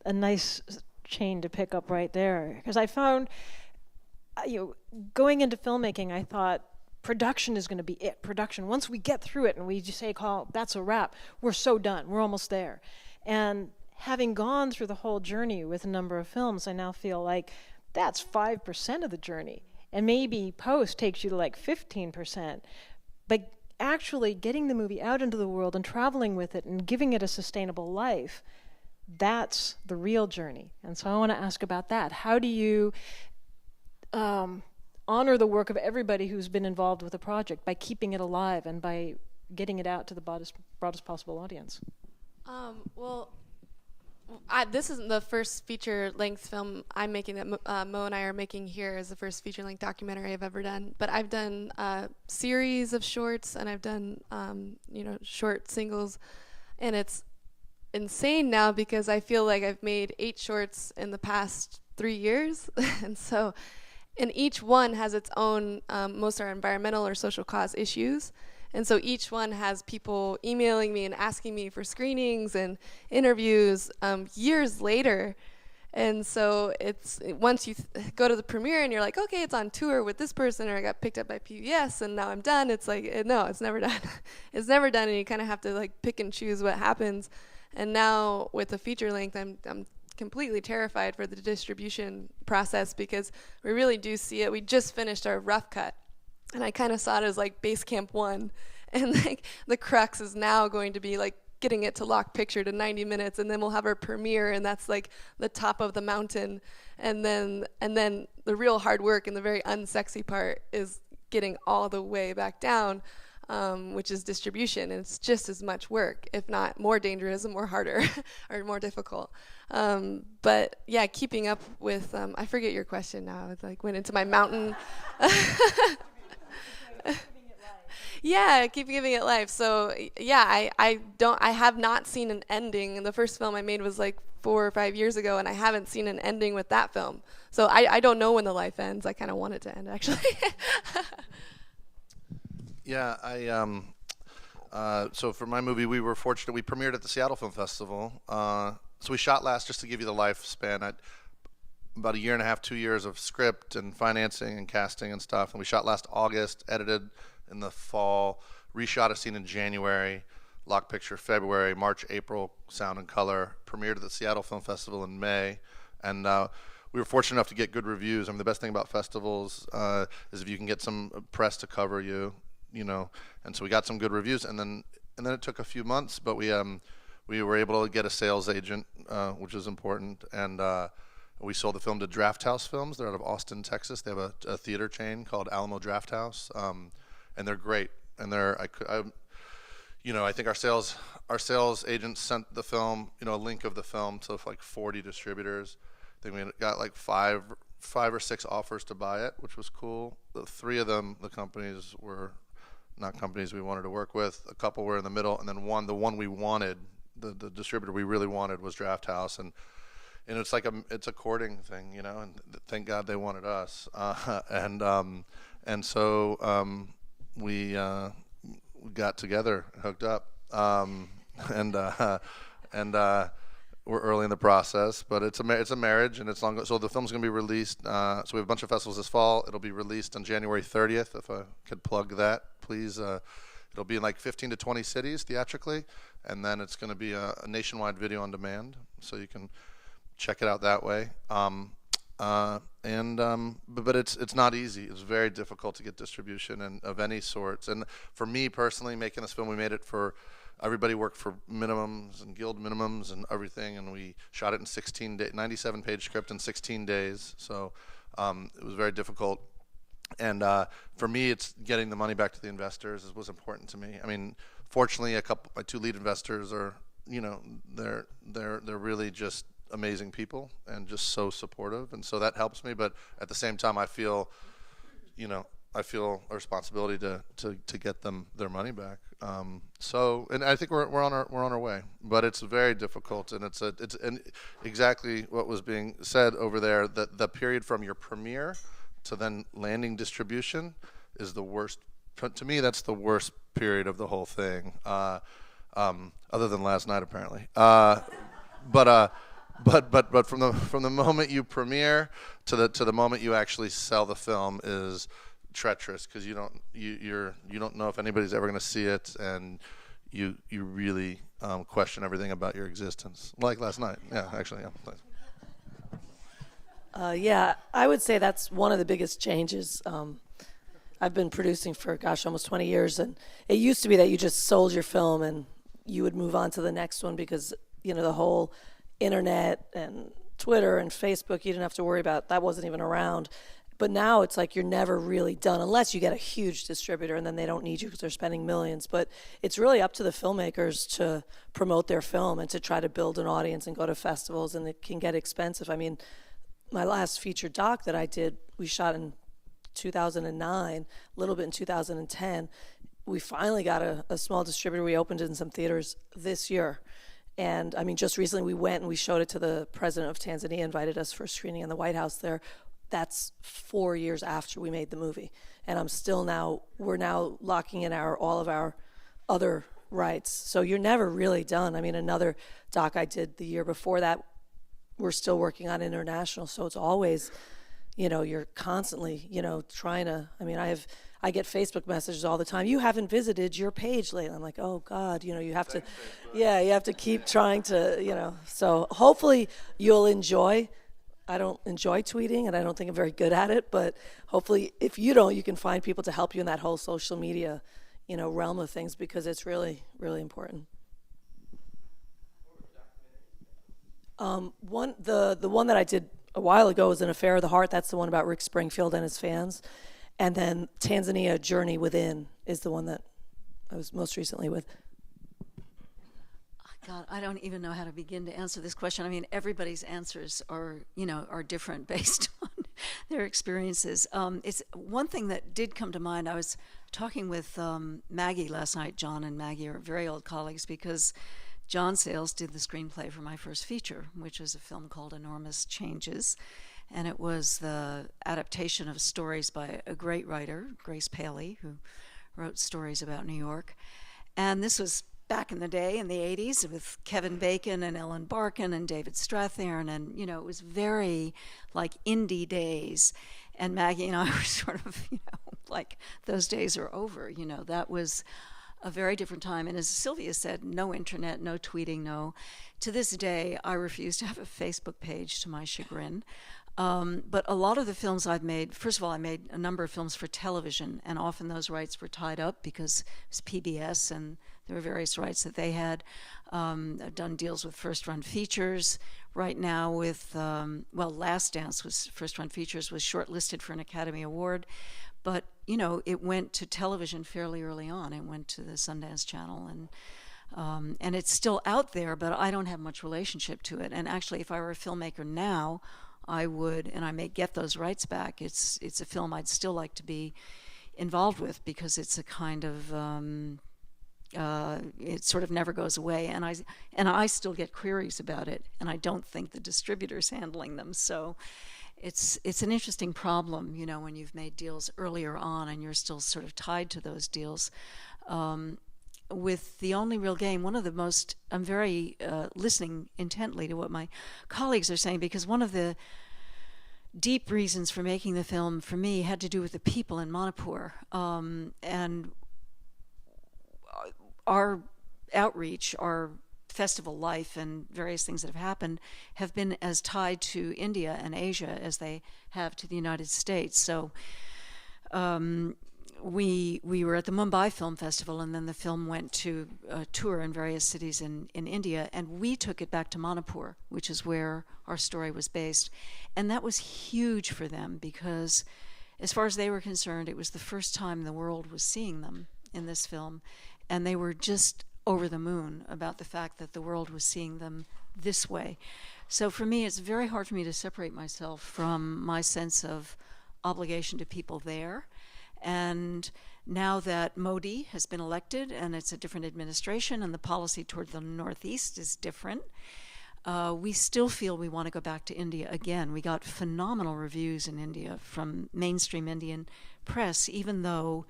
a nice chain to pick up right there, because I found, going into filmmaking, I thought production is going to be it. Production. Once we get through it and we just say, "Call, that's a wrap," we're so done. We're almost there. And having gone through the whole journey with a number of films, I now feel like that's 5% of the journey. And maybe post takes you to like 15%. But actually getting the movie out into the world and traveling with it and giving it a sustainable life, that's the real journey. And so I want to ask about that. How do you honor the work of everybody who's been involved with the project by keeping it alive and by getting it out to the broadest possible audience? Well, this isn't the first feature-length film I'm making, that Mo and I are making here is the first feature-length documentary I've ever done. But I've done a series of shorts, and I've done, short singles. And it's insane now because I feel like I've made 8 shorts in the past 3 years. And each one has its own, most are environmental or social cause issues. And so each one has people emailing me and asking me for screenings and interviews years later. And so it's once you go to the premiere and you're like, okay, it's on tour with this person, or I got picked up by PBS and now I'm done. It's like, no, it's never done. It's never done, and you kind of have to like pick and choose what happens. And now with the feature length, I'm completely terrified for the distribution process because we really do see it. We just finished our rough cut. And I kind of saw it as like base camp 1, and like the crux is now going to be like getting it to lock picture to 90 minutes, and then we'll have our premiere, and that's like the top of the mountain, and then the real hard work and the very unsexy part is getting all the way back down, which is distribution, and it's just as much work, if not more dangerous and more harder or more difficult. But yeah, keeping up with I forget your question now. It like went into my mountain. Yeah, keep giving it life. So yeah, I have not seen an ending. The first film I made was like 4 or 5 years ago, and I haven't seen an ending with that film. So I don't know when the life ends. I kind of want it to end, actually. Yeah, so for my movie, we were fortunate. We premiered at the Seattle Film Festival. So we shot last, just to give you the lifespan, about 1.5 years, 2 years of script and financing and casting and stuff. And we shot last August, edited in the fall, reshot a scene in January, lock picture February, March, April, sound and color, premiered at the Seattle Film Festival in May. And we were fortunate enough to get good reviews. I mean, the best thing about festivals is if you can get some press to cover you, and so we got some good reviews. And then it took a few months, but we were able to get a sales agent, which is important. And we sold the film to Draft House Films. They're out of Austin, Texas. They have a theater chain called Alamo Draft House, and they're great. And I think our sales agent sent the film, a link of the film to like 40 distributors. I think we got like five or six offers to buy it, which was cool. The 3 of them, the companies were not companies we wanted to work with. A couple were in the middle, and then the one we wanted, the distributor we really wanted was Draft House, and it's like it's a courting thing, and thank God they wanted us, and so we got together, hooked up, and we're early in the process, but it's a marriage, and it's long. So the film's going to be released. So we have a bunch of festivals this fall. It'll be released on January 30th. If I could plug that, please. It'll be in like 15 to 20 cities theatrically, and then it's going to be a nationwide video on demand, so you can check it out that way. But it's not easy. It's very difficult to get distribution and of any sorts. And for me personally, making this film, we made it for. Everybody worked for minimums and guild minimums and everything, and we shot it in 16 days, 97-page script in 16 days. So it was very difficult. And for me, it's getting the money back to the investors was important to me. I mean, fortunately, my 2 lead investors are, they're really just amazing people and just so supportive, and so that helps me. But at the same time, I feel a responsibility to get them their money back. And I think we're on our way, but it's very difficult, and it's exactly what was being said over there. That the period from your premiere to then landing distribution is the worst. To me, that's the worst period of the whole thing, other than last night apparently. But but from the moment you premiere to the moment you actually sell the film is treacherous, because you don't know if anybody's ever going to see it, and you really question everything about your existence. Like last night. Yeah, actually, yeah. Thanks. Yeah, I would say that's one of the biggest changes. I've been producing for, almost 20 years, and it used to be that you just sold your film and you would move on to the next one because, the whole internet and Twitter and Facebook, you didn't have to worry about, that wasn't even around. But now it's like you're never really done unless you get a huge distributor, and then they don't need you because they're spending millions. But it's really up to the filmmakers to promote their film and to try to build an audience and go to festivals, and it can get expensive. I mean, my last feature doc that I did, we shot in 2009, a little bit in 2010. We finally got a small distributor. We opened it in some theaters this year. And I mean, just recently we went and we showed it to the president of Tanzania, invited us for a screening in the White House there. That's 4 years after we made the movie. And we're now locking in all of our other rights. So you're never really done. I mean, another doc I did the year before that, we're still working on international. So it's always, you're constantly, trying to, I mean, I get Facebook messages all the time. You haven't visited your page lately. I'm like, oh God, you have to, you have to keep trying to, so hopefully you'll enjoy. I don't enjoy tweeting, and I don't think I'm very good at it, but hopefully if you don't, you can find people to help you in that whole social media, realm of things, because it's really, really important. The one that I did a while ago was An Affair of the Heart. That's the one about Rick Springfield and his fans. And then Tanzania Journey Within is the one that I was most recently with. God, I don't even know how to begin to answer this question. I mean, everybody's answers are different based on their experiences. It's one thing that did come to mind. I was talking with Maggie last night. John and Maggie are very old colleagues because John Sayles did the screenplay for my first feature, which was a film called Enormous Changes. And it was the adaptation of stories by a great writer, Grace Paley, who wrote stories about New York. And this was back in the day, in the 80s, with Kevin Bacon and Ellen Barkin and David Strathairn. And, it was very like indie days. And Maggie and I were sort of, like those days are over. That was a very different time. And as Sylvia said, no internet, no tweeting, no. To this day, I refuse to have a Facebook page, to my chagrin. But a lot of the films I've made, first of all, I made a number of films for television, and often those rights were tied up because it was PBS and there were various rights that they had. I've done deals with First Run Features. Right now with, Last Dance was First Run Features, was shortlisted for an Academy Award. But, it went to television fairly early on. It went to the Sundance Channel, and it's still out there, but I don't have much relationship to it. And actually, if I were a filmmaker now, I would, and I may get those rights back. It's a film I'd still like to be involved with because it's a kind of, it sort of never goes away. And I still get queries about it, and I don't think the distributor's handling them. So it's an interesting problem, when you've made deals earlier on and you're still sort of tied to those deals. With The Only Real Game, I'm very listening intently to what my colleagues are saying, because one of the deep reasons for making the film for me had to do with the people in Manipur. And our outreach, our festival life and various things that have happened have been as tied to India and Asia as they have to the United States. So we were at the Mumbai Film Festival, and then the film went to a tour in various cities in India, and we took it back to Manipur, which is where our story was based. And that was huge for them because, as far as they were concerned, it was the first time the world was seeing them in this film, and they were just over the moon about the fact that the world was seeing them this way. So for me, it's very hard for me to separate myself from my sense of obligation to people there. And now that Modi has been elected and it's a different administration and the policy toward the Northeast is different, we still feel we want to go back to India again. We got phenomenal reviews in India from mainstream Indian press, even though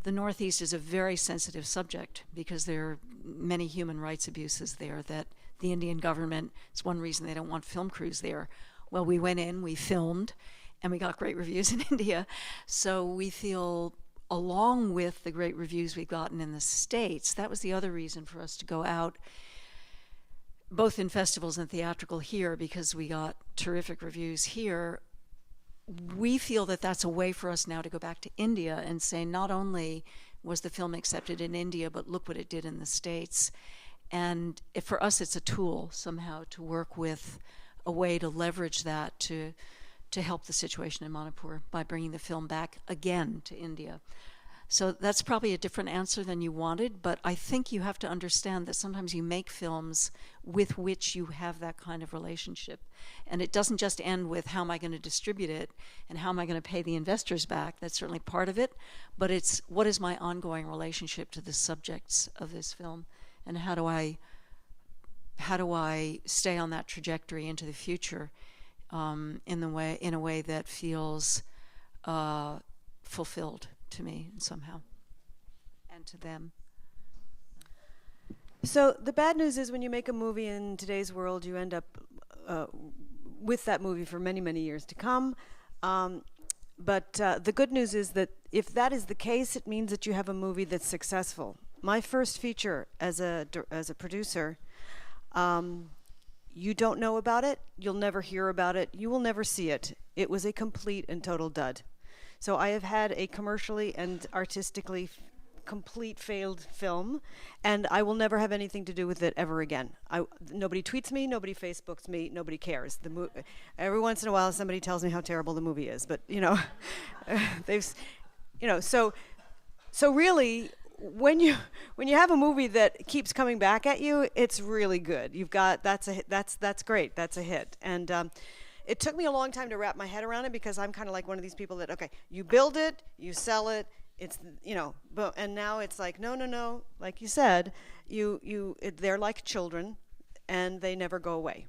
the Northeast is a very sensitive subject because there are many human rights abuses there that the Indian government, it's one reason they don't want film crews there. Well, we went in, we filmed, and we got great reviews in India. So we feel, along with the great reviews we've gotten in the States, that was the other reason for us to go out, both in festivals and theatrical here, because we got terrific reviews here. We feel that that's a way for us now to go back to India and say, not only was the film accepted in India, but look what it did in the States. And for us, it's a tool somehow to work with, a way to leverage that to help the situation in Manipur by bringing the film back again to India. So that's probably a different answer than you wanted, but I think you have to understand that sometimes you make films with which you have that kind of relationship. And it doesn't just end with how am I going to distribute it and how am I going to pay the investors back. That's certainly part of it, but it's what is my ongoing relationship to the subjects of this film, and how do I stay on that trajectory into the future in a way that feels fulfilled to me somehow, and to them. So the bad news is when you make a movie in today's world, you end up with that movie for many, many years to come. But the good news is that if that is the case, it means that you have a movie that's successful. My first feature as a producer, you don't know about it, you'll never hear about it, you will never see it. It was a complete and total dud. So I have had a commercially and artistically complete failed film, and I will never have anything to do with it ever again. Nobody tweets me, nobody Facebooks me, nobody cares. Every once in a while somebody tells me how terrible the movie is, but so really when you have a movie that keeps coming back at you, it's really good. That's great. That's a hit. And it took me a long time to wrap my head around it, because I'm kind of like one of these people that, okay, you build it, you sell it, it's, but, and now it's like, no, like you said, they're like children and they never go away.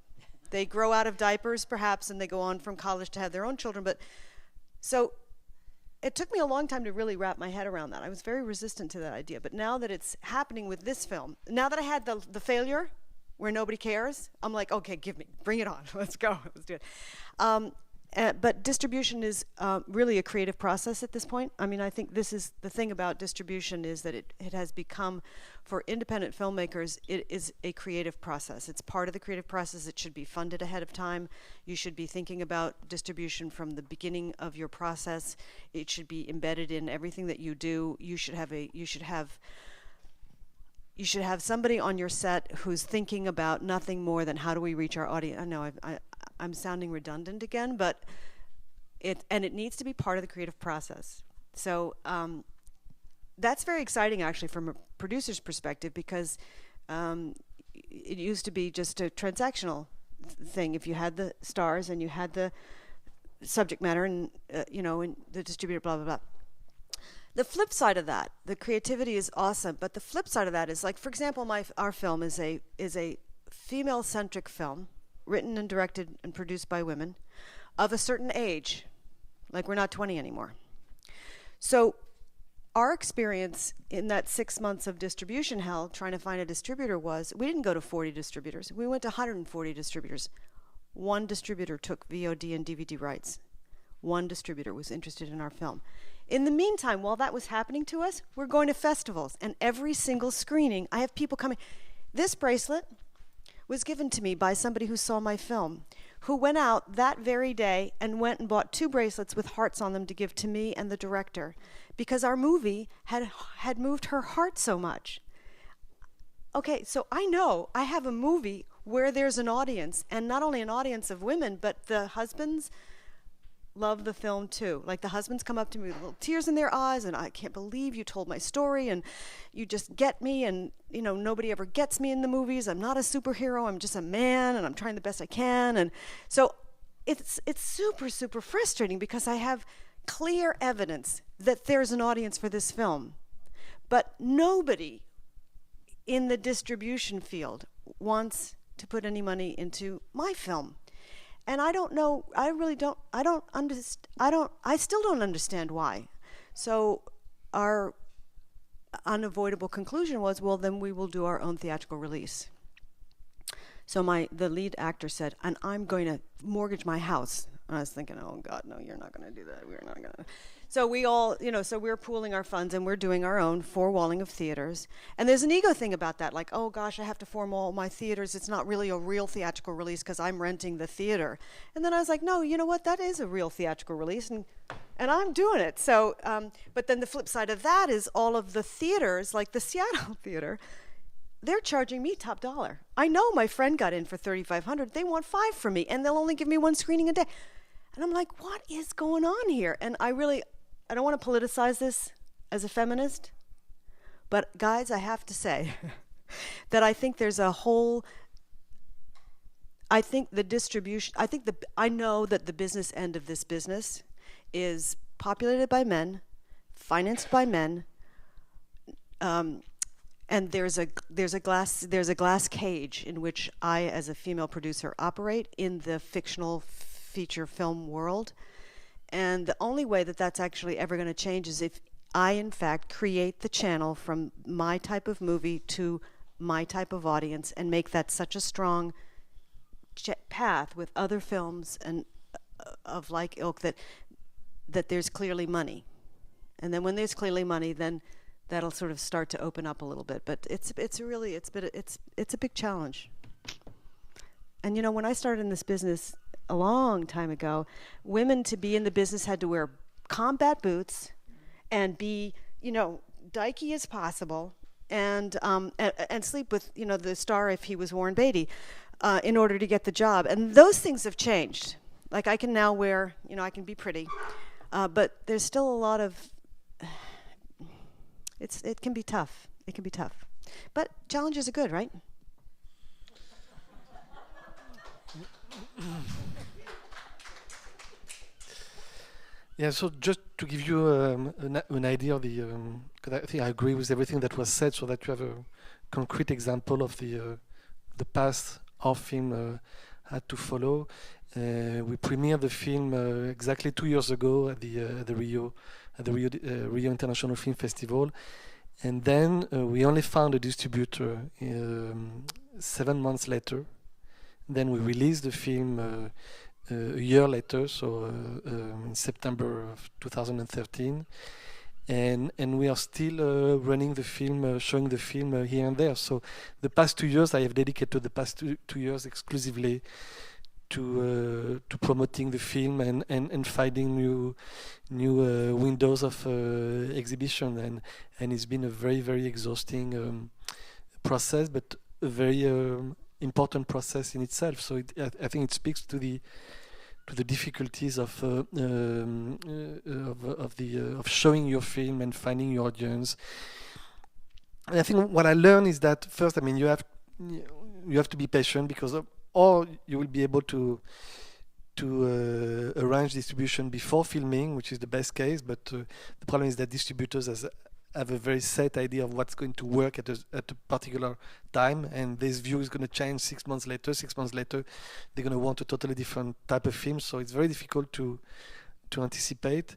They grow out of diapers perhaps, and they go on from college to have their own children. But so it took me a long time to really wrap my head around that. I was very resistant to that idea. But now that it's happening with this film, now that I had the failure where nobody cares, I'm like, okay, bring it on. Let's go. Let's do it. But distribution is really a creative process at this point. I mean, I think this is the thing about distribution, is that it has become, for independent filmmakers, it is a creative process. It's part of the creative process. It should be funded ahead of time. You should be thinking about distribution from the beginning of your process. It should be embedded in everything that you do. You should have somebody on your set who's thinking about nothing more than how do we reach our audience. I know I'm sounding redundant again, but it needs to be part of the creative process. So that's very exciting, actually, from a producer's perspective, because it used to be just a transactional thing. If you had the stars and you had the subject matter and and the distributor, blah blah blah. The flip side of that, the creativity is awesome, but the flip side of that is, like, for example, our film is a female-centric film, written and directed and produced by women of a certain age. Like, we're not 20 anymore. So our experience in that 6 months of distribution hell trying to find a distributor was, we didn't go to 40 distributors. We went to 140 distributors. One distributor took VOD and DVD rights. One distributor was interested in our film. In the meantime, while that was happening to us, we're going to festivals, and every single screening, I have people coming. This bracelet was given to me by somebody who saw my film, who went out that very day and went and bought 2 bracelets with hearts on them to give to me and the director, because our movie had moved her heart so much. Okay, so I know I have a movie where there's an audience, and not only an audience of women, but the husbands love the film too. Like, the husbands come up to me with little tears in their eyes, and I can't believe you told my story, and you just get me, and nobody ever gets me in the movies. I'm not a superhero, I'm just a man, and I'm trying the best I can. And so it's super, super frustrating, because I have clear evidence that there's an audience for this film, but nobody in the distribution field wants to put any money into my film. And I don't know, I still don't understand why. So our unavoidable conclusion was, well, then we will do our own theatrical release. So the lead actor said, and I'm going to mortgage my house. And I was thinking, oh God, no, you're not going to do that. We're not going to. So we all, so we're pooling our funds and we're doing our own four-walling of theaters. And there's an ego thing about that, like, oh gosh, I have to four-wall my theaters. It's not really a real theatrical release because I'm renting the theater. And then I was like, no, you know what? That is a real theatrical release, and I'm doing it. So, but then the flip side of that is all of the theaters, like the Seattle theater, they're charging me top dollar. I know my friend got in for $3,500. They want $5 from me, and they'll only give me one screening a day. And I'm like, what is going on here? And I don't want to politicize this as a feminist, but guys, I have to say that I think there's a whole, I think the distribution, I know that the business end of this business is populated by men, financed by men, and there's a glass cage in which I, as a female producer, operate in the fictional feature film world. And the only way that that's actually ever going to change is if I, in fact, create the channel from my type of movie to my type of audience and make that such a strong path with other films and of like ilk that there's clearly money. And then when there's clearly money, then that'll sort of start to open up a little bit. But it's a big challenge. And when I started in this business a long time ago, women to be in the business had to wear combat boots and be, dykey as possible and sleep with, the star if he was Warren Beatty, in order to get the job. And those things have changed. Like I can now wear, I can be pretty, but there's still a lot of, it can be tough. It can be tough. But challenges are good, right? Yeah, so just to give you an idea of the, because I think I agree with everything that was said, so that you have a concrete example of the path our film had to follow. We premiered the film exactly 2 years ago at the Rio International Film Festival, and then we only found a distributor 7 months later. Then we released the film a year later, so in September of 2013, and we are still running the film, showing the film here and there. So the past 2 years, I have dedicated the past two years exclusively to promoting the film and finding new windows of exhibition, and it's been a very, very exhausting process, but a very important process in itself. So I think it speaks to the difficulties of showing your film and finding your audience. And I think what I learned is that first, you have to be patient, because or you will be able to arrange distribution before filming, which is the best case. But the problem is that distributors have a very set idea of what's going to work at a particular time, and this view is going to change 6 months later. 6 months later, they're going to want a totally different type of film. So it's very difficult to anticipate.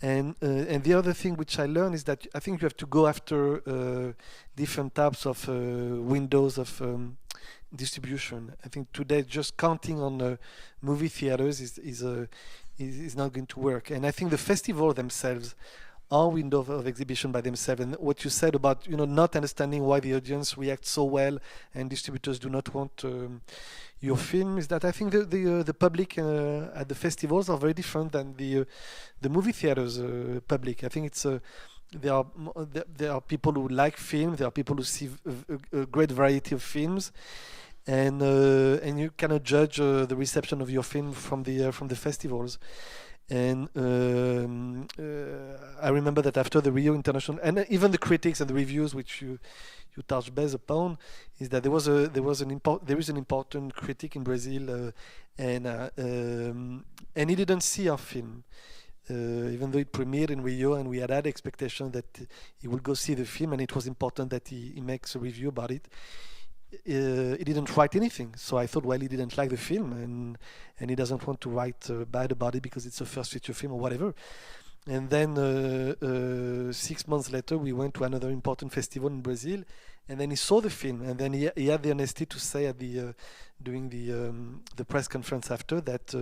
And the other thing which I learned is that I think you have to go after different types of windows of distribution. I think today just counting on movie theaters is not going to work. And I think the festival themselves are windows of exhibition by themselves. And what you said about not understanding why the audience reacts so well and distributors do not want your film is that I think the public at the festivals are very different than the movie theaters public. I think it's there are people who like film, there are people who see a great variety of films, and you cannot judge the reception of your film from the festivals. And I remember that after the Rio International, and even the critics and the reviews which you touched base upon, is that there is an important critic in Brazil, and he didn't see our film, even though it premiered in Rio, and we had expectation that he would go see the film, and it was important that he makes a review about it. He didn't write anything, so I thought, well, he didn't like the film, and he doesn't want to write bad about it because it's a first feature film or whatever. And then 6 months later, we went to another important festival in Brazil, and then he saw the film, and then he had the honesty to say at the during the press conference after that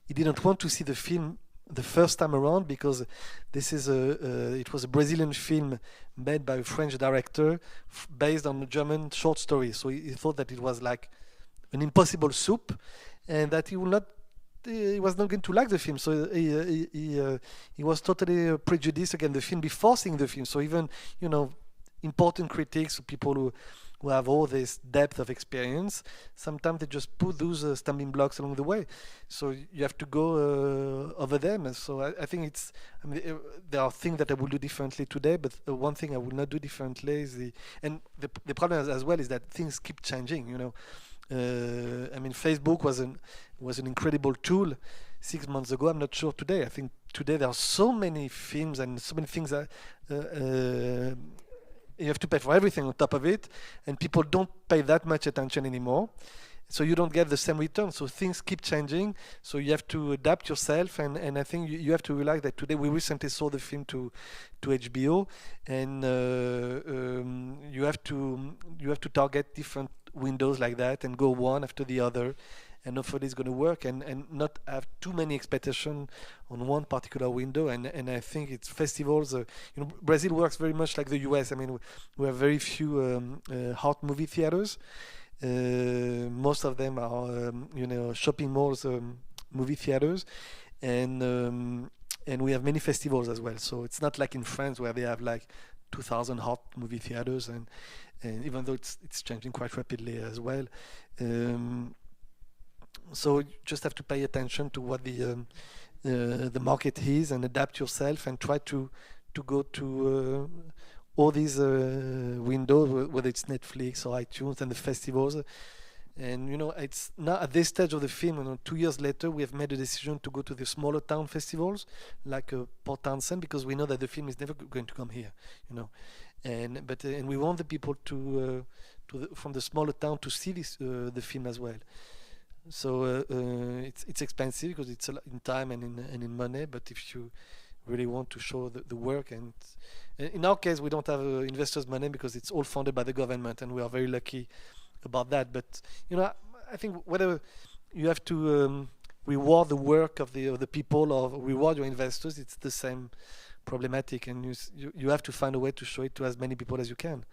he didn't want to see the film the first time around because this is it was a Brazilian film made by a French director based on a German short story. So he thought that it was like an impossible soup, and that he was not going to like the film. So he was totally prejudiced against the film before seeing the film. So even important critics, people who have all this depth of experience, sometimes they just put those stumbling blocks along the way. So you have to go over them. And so I think there are things that I will do differently today, but one thing I will not do differently is the problem as well is that things keep changing. Facebook was an incredible tool 6 months ago. I'm not sure today. I think today there are so many films and so many things that you have to pay for everything on top of it, and people don't pay that much attention anymore. So you don't get the same return. So things keep changing. So you have to adapt yourself, and I think you have to realize that today we recently sold the film to HBO, and you have to target different windows like that and go one after the other, and hopefully it's going to work, and not have too many expectations on one particular window. And I think it's festivals. Brazil works very much like the US. We have very few art movie theaters. Most of them are shopping malls, movie theaters, and we have many festivals as well. So it's not like in France where they have like 2,000 art movie theaters, and even though it's changing quite rapidly as well. So you just have to pay attention to what the market is and adapt yourself and try to go to all these windows, whether it's Netflix or iTunes and the festivals. And it's now at this stage of the film, 2 years later, we have made a decision to go to the smaller town festivals like Port Townsend, because we know that the film is never going to come here, and we want the people from the smaller town to see the film as well. So it's expensive because it's in time and in money. But if you really want to show the work, and in our case, we don't have investors' money because it's all funded by the government, and we are very lucky about that. But I think whether you have to reward the work of the people or reward your investors, it's the same problematic, and you have to find a way to show it to as many people as you can.